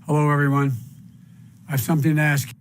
Hello, everyone. I have something to ask.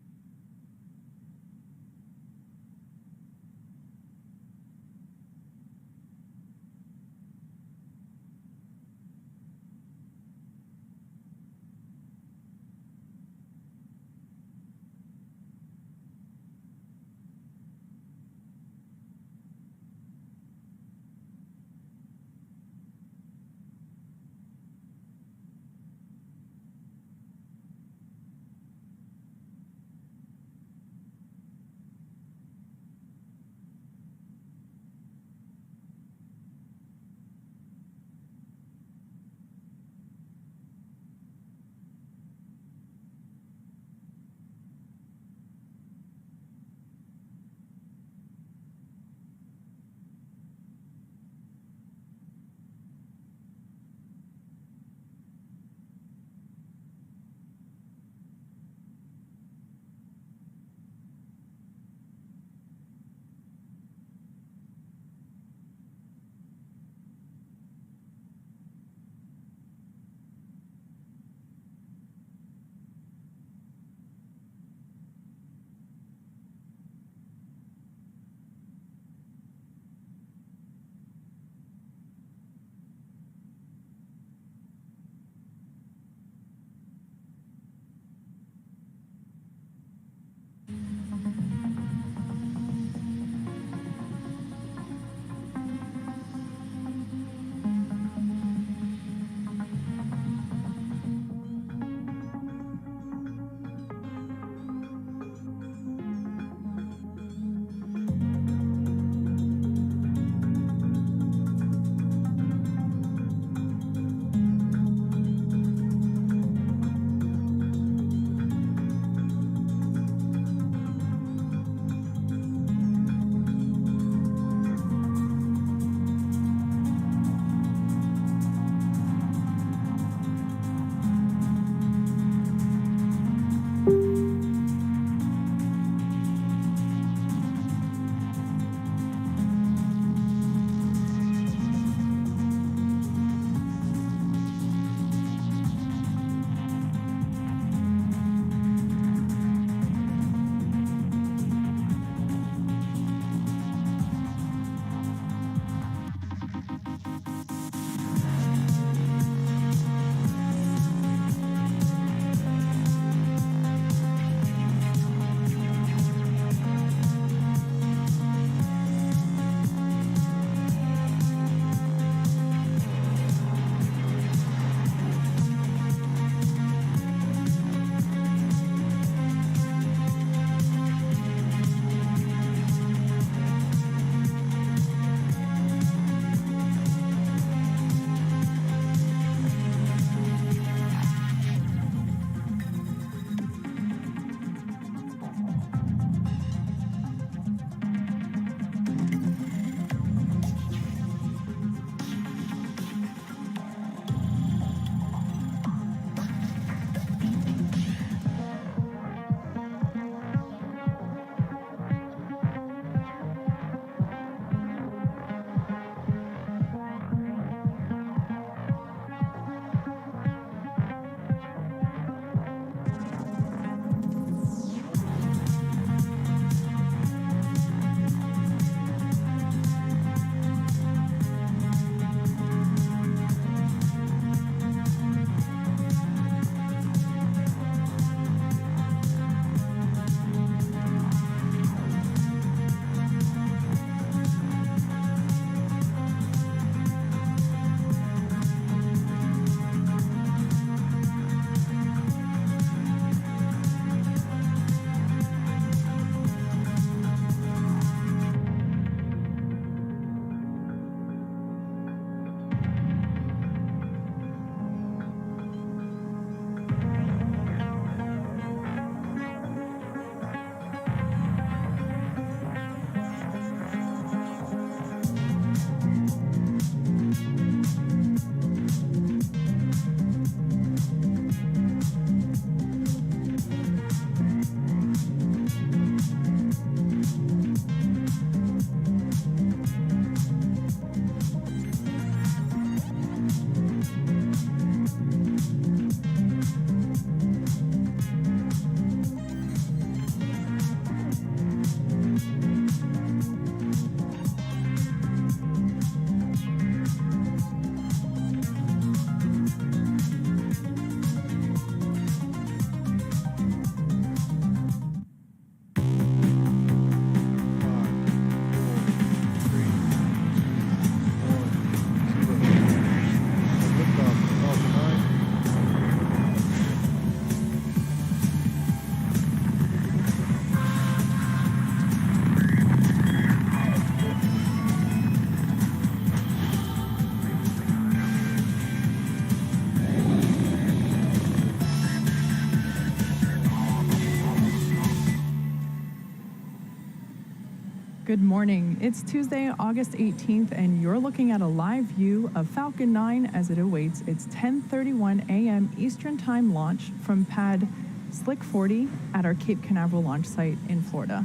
Good morning. It's Tuesday, August 18th, and you're looking at a live view of Falcon 9 as it awaits its 10:31 a.m. Eastern Time launch from pad Slick 40 at our Cape Canaveral launch site in Florida.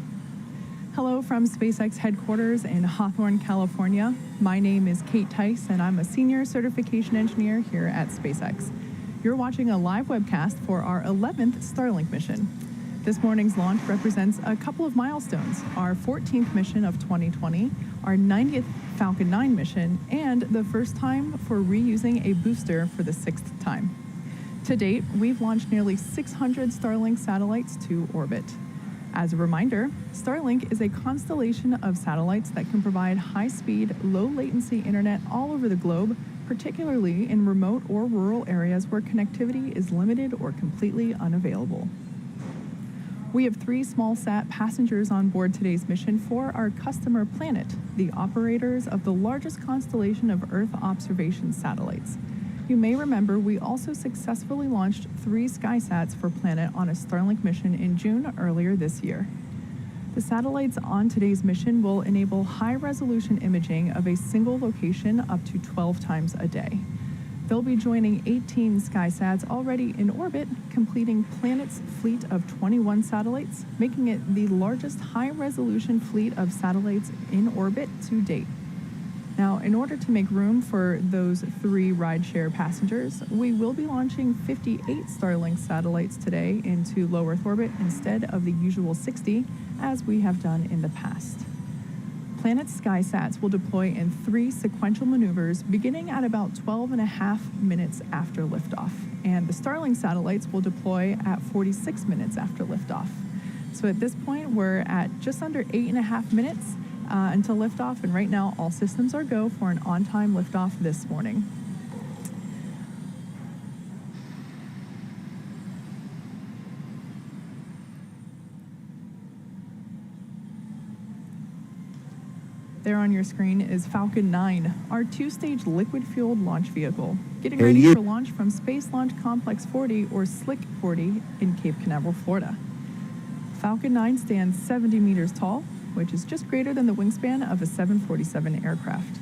Hello from SpaceX headquarters in Hawthorne, California. My name is Kate Tice, and I'm a senior certification engineer here at SpaceX. You're watching a live webcast for our 11th Starlink mission. This morning's launch represents a couple of milestones: our 14th mission of 2020, our 90th Falcon 9 mission, and the first time for reusing a booster for the 6th time. To date, we've launched nearly 600 Starlink satellites to orbit. As a reminder, Starlink is a constellation of satellites that can provide high-speed, low-latency internet all over the globe, particularly in remote or rural areas where connectivity is limited or completely unavailable. We have 3 small-sat passengers on board today's mission for our customer Planet, the operators of the largest constellation of Earth observation satellites. You may remember we also successfully launched 3 SkySats for Planet on a Starlink mission in June earlier this year. The satellites on today's mission will enable high-resolution imaging of a single location up to 12 times a day. They'll be joining 18 SkySats already in orbit, completing Planet's fleet of 21 satellites, making it the largest high-resolution fleet of satellites in orbit to date. Now, in order to make room for those 3 rideshare passengers, we will be launching 58 Starlink satellites today into low Earth orbit instead of the usual 60, as we have done in the past. Planet's SkySats will deploy in 3 sequential maneuvers beginning at about 12.5 minutes after liftoff, and the Starlink satellites will deploy at 46 minutes after liftoff. So at this point, we're at just under 8.5 minutes until liftoff, and right now all systems are go for an on-time liftoff this morning. There on your screen is Falcon 9, our 2-stage liquid-fueled launch vehicle, getting ready for launch from Space Launch Complex 40, or Slick 40, in Cape Canaveral, Florida. Falcon 9 stands 70 meters tall, which is just greater than the wingspan of a 747 aircraft.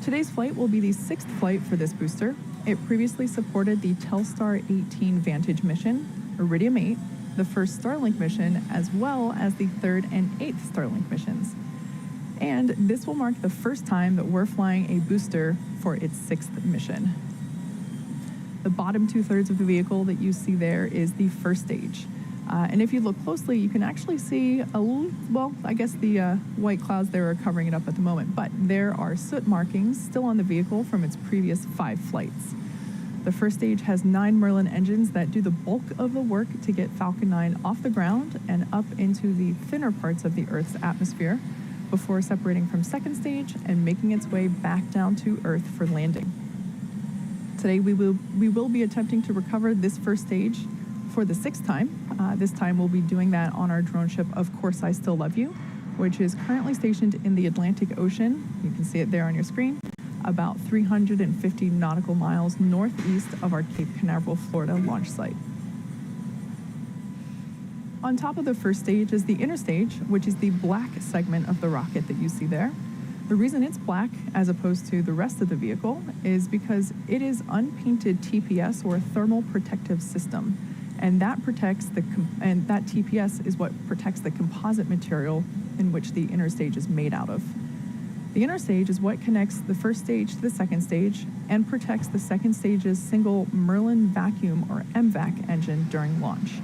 Today's flight will be the 6th flight for this booster. It previously supported the Telstar 18 Vantage mission, Iridium 8, the first Starlink mission, as well as the 3rd and 8th Starlink missions. And this will mark the first time that we're flying a booster for its 6th mission. The bottom 2/3 of the vehicle that you see there is the first stage. And if you look closely, you can actually see the white clouds there are covering it up at the moment, but there are soot markings still on the vehicle from its previous 5 flights. The first stage has 9 Merlin engines that do the bulk of the work to get Falcon 9 off the ground and up into the thinner parts of the Earth's atmosphere, before separating from second stage and making its way back down to Earth for landing. Today we will be attempting to recover this first stage for the 6th time. This time we'll be doing that on our drone ship, Of Course I Still Love You, which is currently stationed in the Atlantic Ocean. You can see it there on your screen, about 350 nautical miles northeast of our Cape Canaveral, Florida launch site. On top of the first stage is the Interstage, which is the black segment of the rocket that you see there. The reason it's black as opposed to the rest of the vehicle is because it is unpainted TPS, or thermal protective system, and that that TPS is what protects the composite material in which the Interstage is made out of. The Interstage is what connects the first stage to the second stage and protects the second stage's single Merlin vacuum, or MVAC, engine during launch.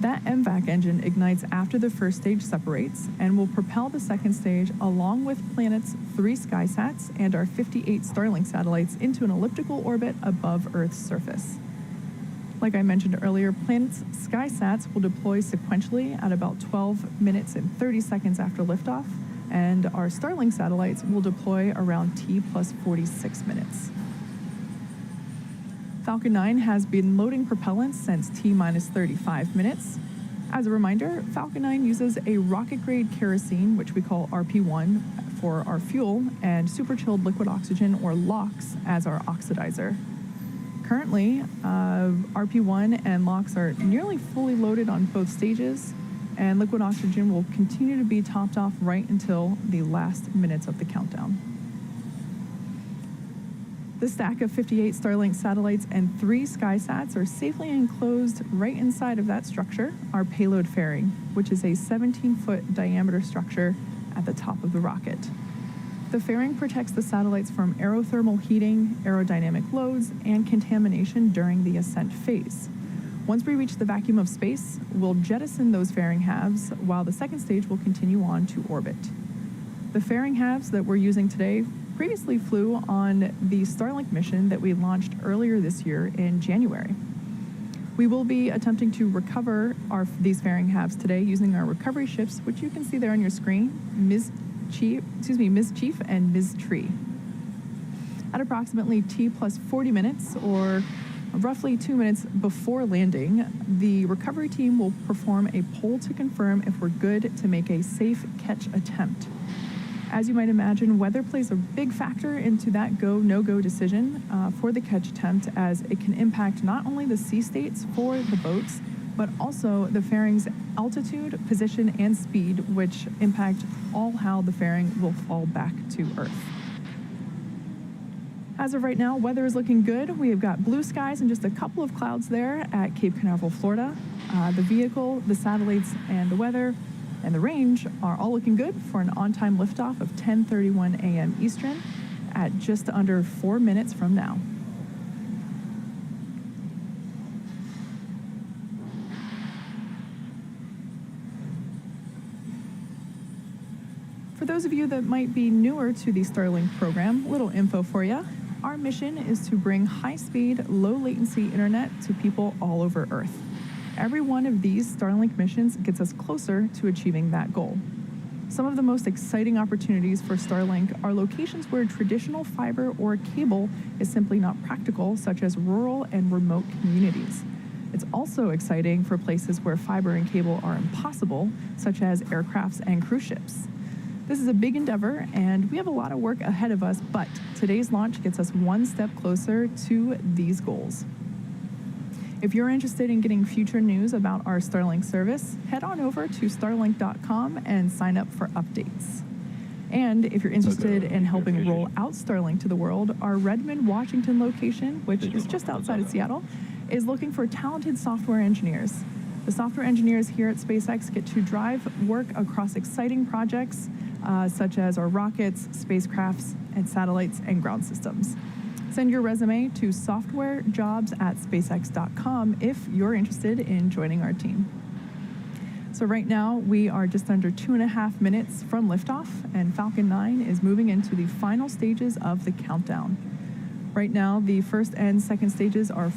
That MVAC engine ignites after the first stage separates and will propel the second stage, along with Planet's 3 SkySats and our 58 Starlink satellites, into an elliptical orbit above Earth's surface. Like I mentioned earlier, Planet's SkySats will deploy sequentially at about 12 minutes and 30 seconds after liftoff, and our Starlink satellites will deploy around T+46 minutes. Falcon 9 has been loading propellant since T-35 minutes. As a reminder, Falcon 9 uses a rocket-grade kerosene, which we call RP1, for our fuel, and super-chilled liquid oxygen, or LOX, as our oxidizer. Currently, RP1 and LOX are nearly fully loaded on both stages, and liquid oxygen will continue to be topped off right until the last minutes of the countdown. The stack of 58 Starlink satellites and 3 SkySats are safely enclosed right inside of that structure, our payload fairing, which is a 17-foot diameter structure at the top of the rocket. The fairing protects the satellites from aerothermal heating, aerodynamic loads, and contamination during the ascent phase. Once we reach the vacuum of space, we'll jettison those fairing halves while the second stage will continue on to orbit. The fairing halves that we're using today previously flew on the Starlink mission that we launched earlier this year in January. We will be attempting to recover these fairing halves today using our recovery ships, which you can see there on your screen, Ms. Chief and Ms. Tree. At approximately T plus 40 minutes, or roughly 2 minutes before landing, the recovery team will perform a poll to confirm if we're good to make a safe catch attempt. As you might imagine, weather plays a big factor into that go, no-go decision for the catch attempt, as it can impact not only the sea states for the boats, but also the fairing's altitude, position, and speed, which impact all how the fairing will fall back to Earth. As of right now, weather is looking good. We have got blue skies and just a couple of clouds there at Cape Canaveral, Florida. The vehicle, the satellites, and the weather and the range are all looking good for an on-time liftoff of 10:31 a.m. Eastern at just under 4 minutes from now. For those of you that might be newer to the Starlink program, little info for you. Our mission is to bring high-speed, low-latency internet to people all over Earth. Every one of these Starlink missions gets us closer to achieving that goal. Some of the most exciting opportunities for Starlink are locations where traditional fiber or cable is simply not practical, such as rural and remote communities. It's also exciting for places where fiber and cable are impossible, such as aircrafts and cruise ships. This is a big endeavor, and we have a lot of work ahead of us, but today's launch gets us one step closer to these goals. If you're interested in getting future news about our Starlink service, head on over to starlink.com and sign up for updates. And if you're interested in helping roll out Starlink to the world, our Redmond, Washington location, which is just outside of Seattle, is looking for talented software engineers. The software engineers here at SpaceX get to drive work across exciting projects such as our rockets, spacecrafts, and satellites and ground systems. Send your resume to softwarejobs@spacex.com if you're interested in joining our team. So right now, we are just under 2.5 minutes from liftoff, and Falcon 9 is moving into the final stages of the countdown. Right now, the first and second stages are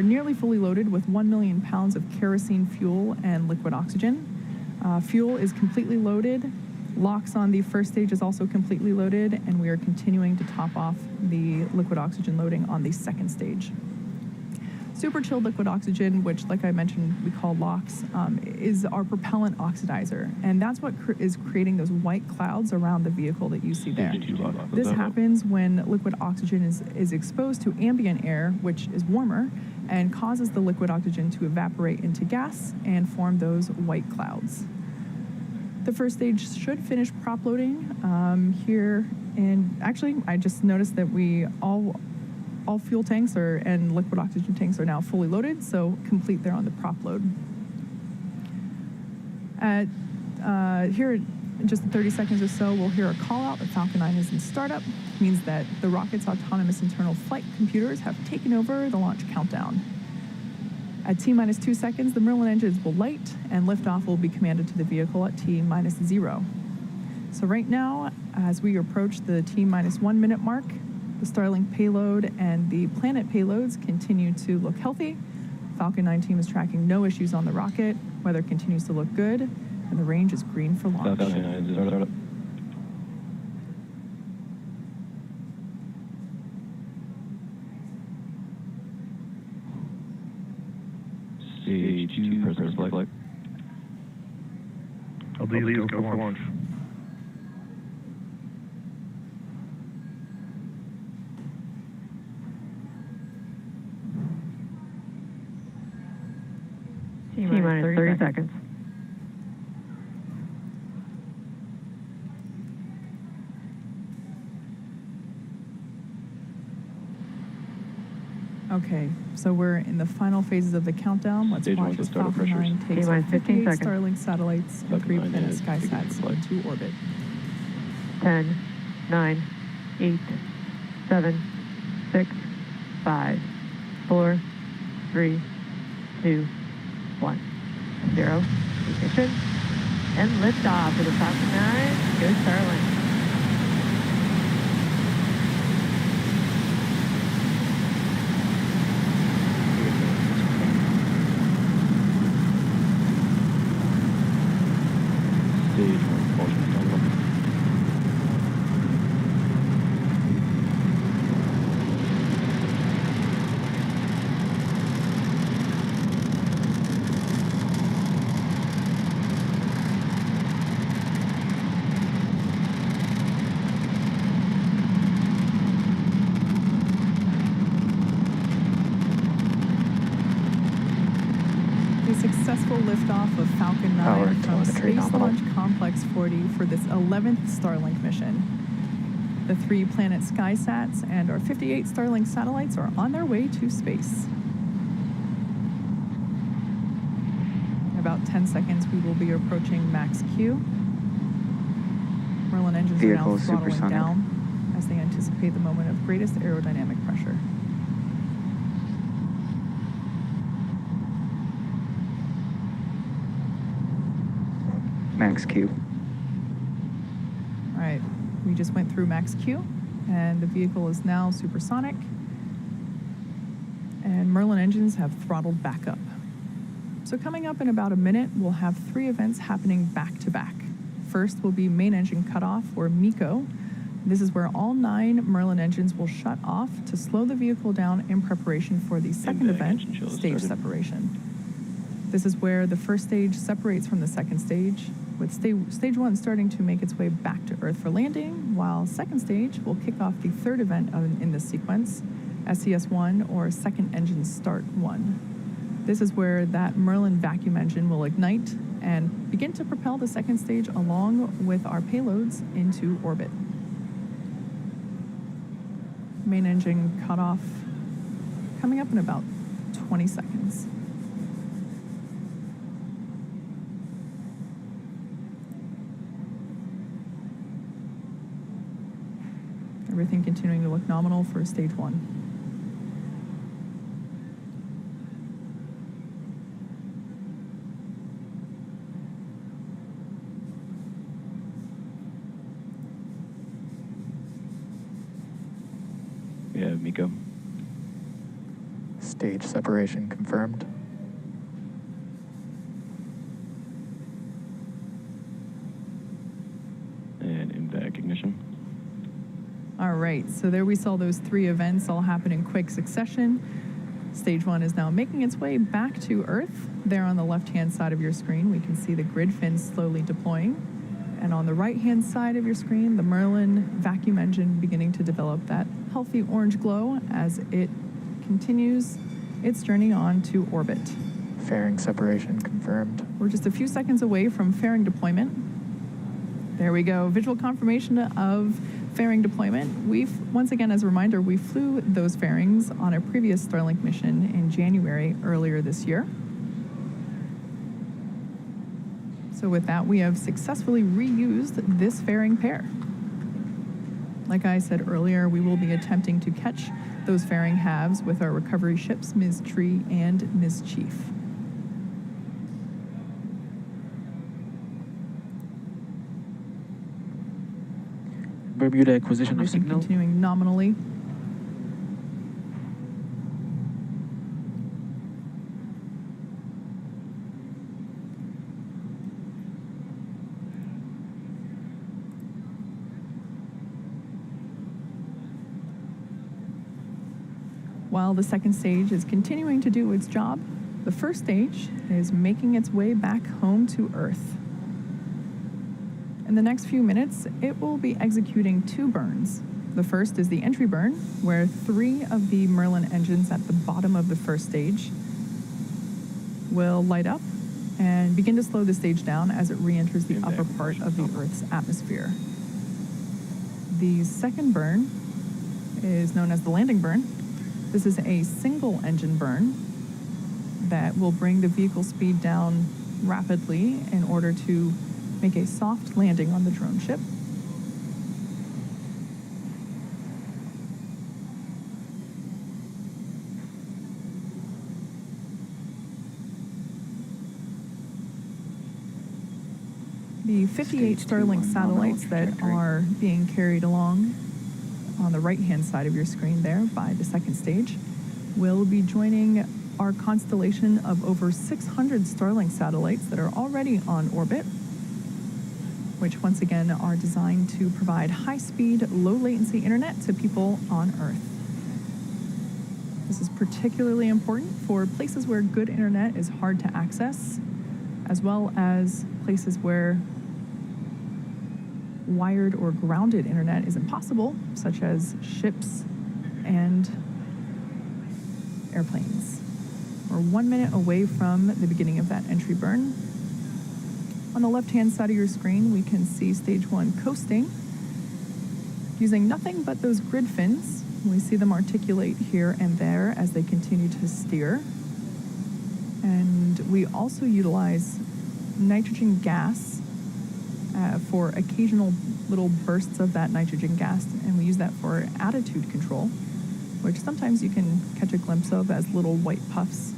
nearly fully loaded with 1 million pounds of kerosene fuel and liquid oxygen. Fuel is completely loaded. LOX on the first stage is also completely loaded, and we are continuing to top off the liquid oxygen loading on the second stage. Super chilled liquid oxygen, which, like I mentioned, we call LOX, is our propellant oxidizer, and that's what is creating those white clouds around the vehicle that you see there. This happens when liquid oxygen is exposed to ambient air, which is warmer, and causes the liquid oxygen to evaporate into gas and form those white clouds. The first stage should finish prop loading here, and actually, I just noticed that all fuel tanks and liquid oxygen tanks are now fully loaded, so complete there on the prop load. Here, in just 30 seconds or so, we'll hear a call out that Falcon 9 is in startup. It means that the rocket's autonomous internal flight computers have taken over the launch countdown. At T minus 2 seconds, the Merlin engines will light, and liftoff will be commanded to the vehicle at T minus 0. So right now, as we approach the T minus 1 minute mark, the Starlink payload and the Planet payloads continue to look healthy. Falcon 9 team is tracking no issues on the rocket. Weather continues to look good, and the range is green for launch. Stage 2, press flight. LDs go for launch. T-minus 30 seconds. Okay, so we're in the final phases of the countdown. Let's Stage watch one to as start Falcon pressures. 9 takes our T-minus 15 58 seconds. Starlink satellites and Falcon 3 9 planet is SkySats flight. into orbit. 10, 9, 8, 7, 6, 5, 4, 3, 2, 1, 0. Ignition and liftoff for the Falcon 9. Go Starlink. Stage 1 propulsion startup. A successful liftoff of Falcon 9 Power from telemetry Space nominal. Launch Complex 40 for this 11th Starlink mission. The 3 planet SkySats and our 58 Starlink satellites are on their way to space. In about 10 seconds, we will be approaching max Q. Merlin engines are now Vehicle throttling supersonic. down as they anticipate the moment of greatest aerodynamic pressure. Max Q. All right, we just went through max Q, and the vehicle is now supersonic, and Merlin engines have throttled back up. So coming up in about a minute, we'll have 3 events happening back to back. First will be main engine cutoff, or MECO. This is where all 9 Merlin engines will shut off to slow the vehicle down in preparation for the second back, event, engine chill has stage started. separation. This is where the first stage separates from the second stage, with stage 1 starting to make its way back to Earth for landing, while second stage will kick off the third event in this sequence, SES-1, or Second Engine Start 1. This is where that Merlin vacuum engine will ignite and begin to propel the second stage along with our payloads into orbit. Main engine cutoff coming up in about 20 seconds. Everything continuing to look nominal for stage 1. We have MECO. Stage separation confirmed. And in-back ignition. All right, so there we saw those 3 events all happen in quick succession. Stage 1 is now making its way back to Earth. There on the left-hand side of your screen, we can see the grid fins slowly deploying. And on the right-hand side of your screen, the Merlin vacuum engine beginning to develop that healthy orange glow as it continues its journey on to orbit. Fairing separation confirmed. We're just a few seconds away from fairing deployment. There we go, visual confirmation of fairing deployment. Once again, as a reminder, we flew those fairings on a previous Starlink mission in January earlier this year. So with that, we have successfully reused this fairing pair. Like I said earlier, we will be attempting to catch those fairing halves with our recovery ships, Ms. Tree and Ms. Chief. Bermuda acquisition of Everything signal. continuing nominally. While the second stage is continuing to do its job, the first stage is making its way back home to Earth. In the next few minutes, it will be executing 2 burns. The first is the entry burn, where 3 of the Merlin engines at the bottom of the first stage will light up and begin to slow the stage down as it re-enters the upper part of the Earth's atmosphere. The second burn is known as the landing burn, This is a single engine burn that will bring the vehicle speed down rapidly in order to make a soft landing on the drone ship. The 58 Stage two Starlink on satellites nominal that trajectory. are being carried along on the right-hand side of your screen there by the second stage will be joining our constellation of over 600 Starlink satellites that are already on orbit, which once again are designed to provide high-speed, low-latency internet to people on Earth. This is particularly important for places where good internet is hard to access, as well as places where wired or grounded internet is impossible, such as ships and airplanes. We're 1 minute away from the beginning of that entry burn. On the left-hand side of your screen, we can see stage 1 coasting using nothing but those grid fins. We see them articulate here and there as they continue to steer. And we also utilize nitrogen gas for occasional little bursts of that nitrogen gas, and we use that for attitude control, which sometimes you can catch a glimpse of as little white puffs.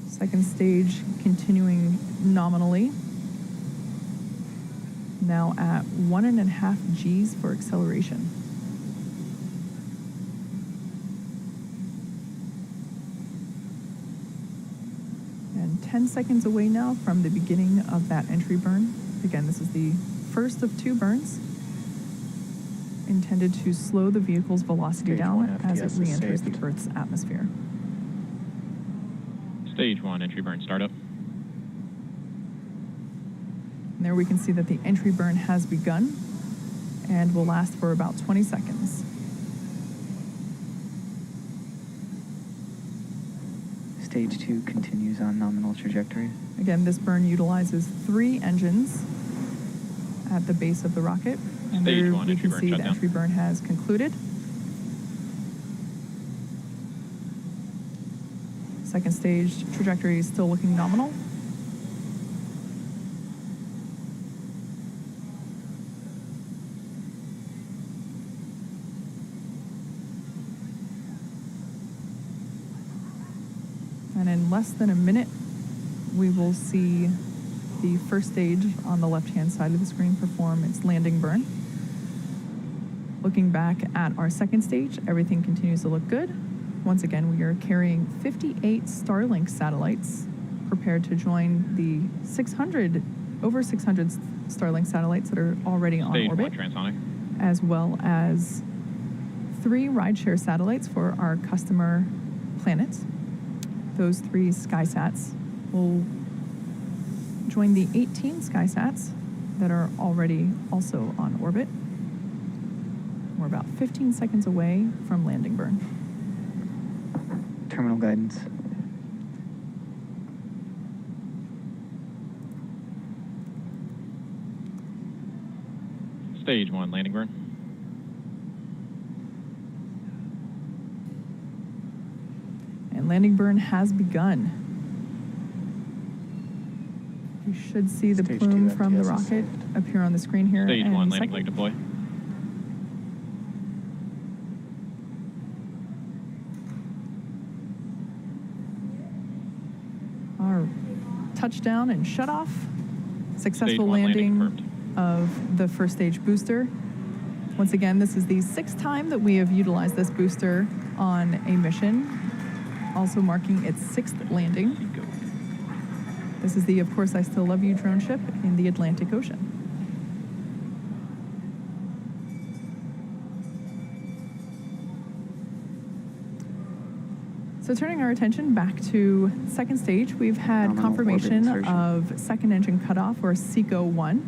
Second stage continuing nominally, now at 1.5 Gs for acceleration. And 10 seconds away now from the beginning of that entry burn. Again, this is the first of 2 burns intended to slow the vehicle's velocity Stage down 1 as it FTS is re-enters saved. the Earth's atmosphere. Stage 1 entry burn startup. And there we can see that the entry burn has begun and will last for about 20 seconds. Stage 2 continues on nominal trajectory. Again, this burn utilizes 3 engines at the base of the rocket. And Stage there 1 we entry can burn see the shutdown. entry burn has concluded. Second stage trajectory is still looking nominal. And in less than a minute, we will see the first stage on the left-hand side of the screen perform its landing burn. Looking back at our second stage, everything continues to look good. Once again, we are carrying 58 Starlink satellites prepared to join the over 600 Starlink satellites that are already on Stage 1 orbit, transonic. as well as 3 rideshare satellites for our customer planets. Those 3 SkySats will join the 18 SkySats that are already also on orbit. We're about 15 seconds away from landing burn. Terminal guidance. Stage 1 landing burn. And landing burn has begun. You should see the Stage plume 2 from the FTS is rocket saved. appear on the screen here. Stage in 1 a landing second. leg deploy. Our touchdown and shut off. Stage Successful 1 landing landing confirmed. of the first stage booster. Once again, this is the 6th time that we have utilized this booster on a mission, also marking its 6th landing. This is the Of Course I Still Love You drone ship in the Atlantic Ocean. So turning our attention back to second stage, we've had Nominal orbit confirmation insertion. of second engine cutoff, or SECO-1.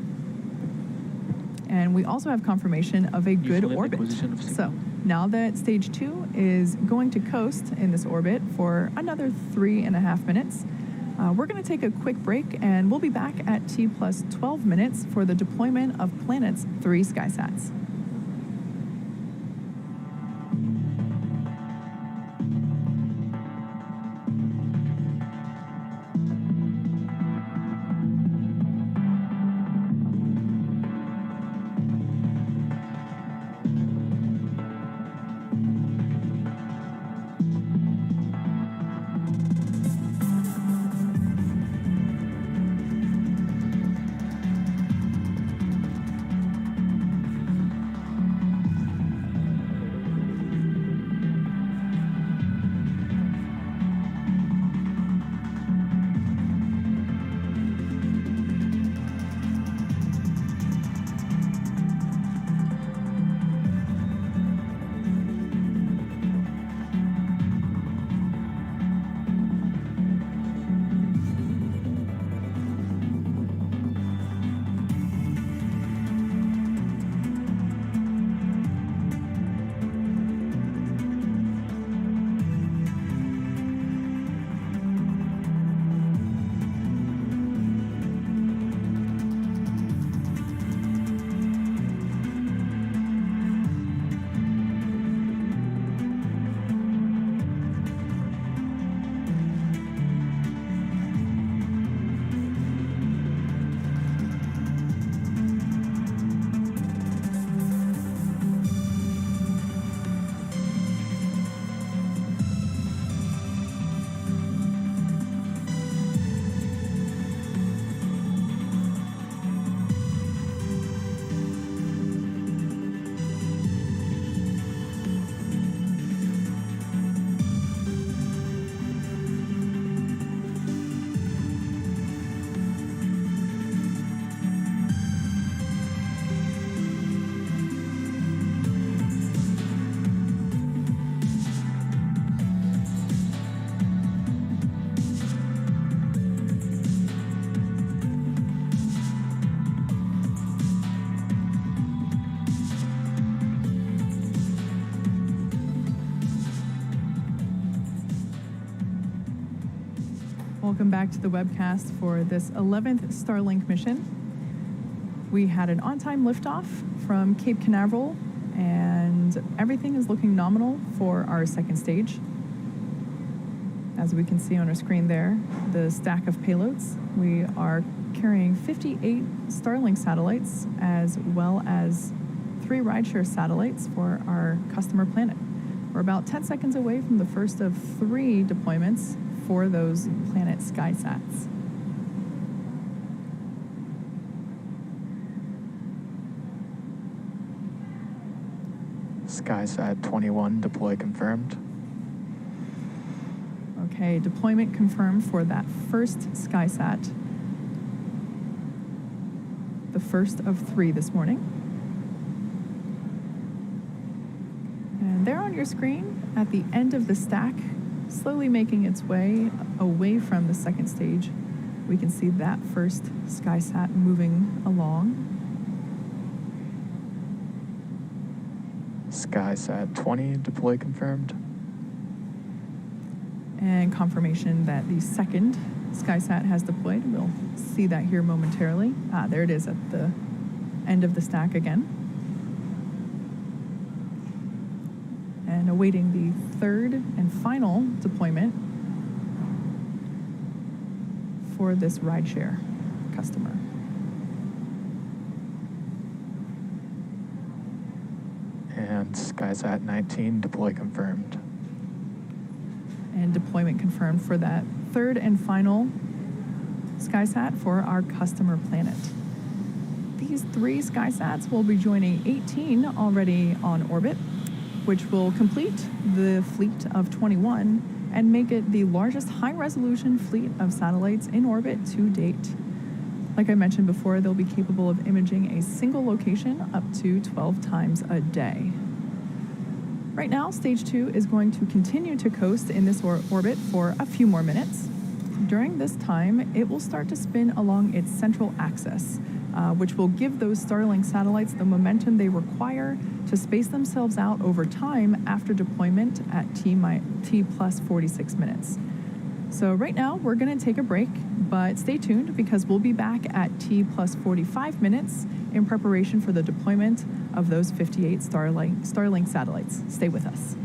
And we also have confirmation of a good Useful in orbit. acquisition of So signal. now that stage 2 is going to coast in this orbit for another 3.5 minutes, we're going to take a quick break, and we'll be back at T plus 12 minutes for the deployment of Planet's 3 SkySats. Welcome back to the webcast for this 11th Starlink mission. We had an on-time liftoff from Cape Canaveral, and everything is looking nominal for our second stage. As we can see on our screen there, the stack of payloads. We are carrying 58 Starlink satellites as well as 3 rideshare satellites for our customer planet. We're about 10 seconds away from the first of 3 deployments for those planet SkySats. SkySat 21 deploy confirmed. Okay, deployment confirmed for that first SkySat. The first of 3 this morning. And there on your screen, at the end of the stack, slowly making its way away from the second stage, we can see that first SkySat moving along. SkySat 20 deploy confirmed. And confirmation that the second SkySat has deployed. We'll see that here momentarily. There it is at the end of the stack again. And awaiting the third and final deployment for this rideshare customer. And SkySat 19 deploy confirmed. And deployment confirmed for that third and final SkySat for our customer planet. These 3 SkySats will be joining 18 already on orbit, which will complete the fleet of 21 and make it the largest high-resolution fleet of satellites in orbit to date. Like I mentioned before, they'll be capable of imaging a single location up to 12 times a day. Right now, Stage 2 is going to continue to coast in this orbit for a few more minutes. During this time, it will start to spin along its central axis, which will give those Starlink satellites the momentum they require to space themselves out over time after deployment at T plus 46 minutes. So right now, we're going to take a break, but stay tuned because we'll be back at T plus 45 minutes in preparation for the deployment of those 58 Starlink satellites. Stay with us.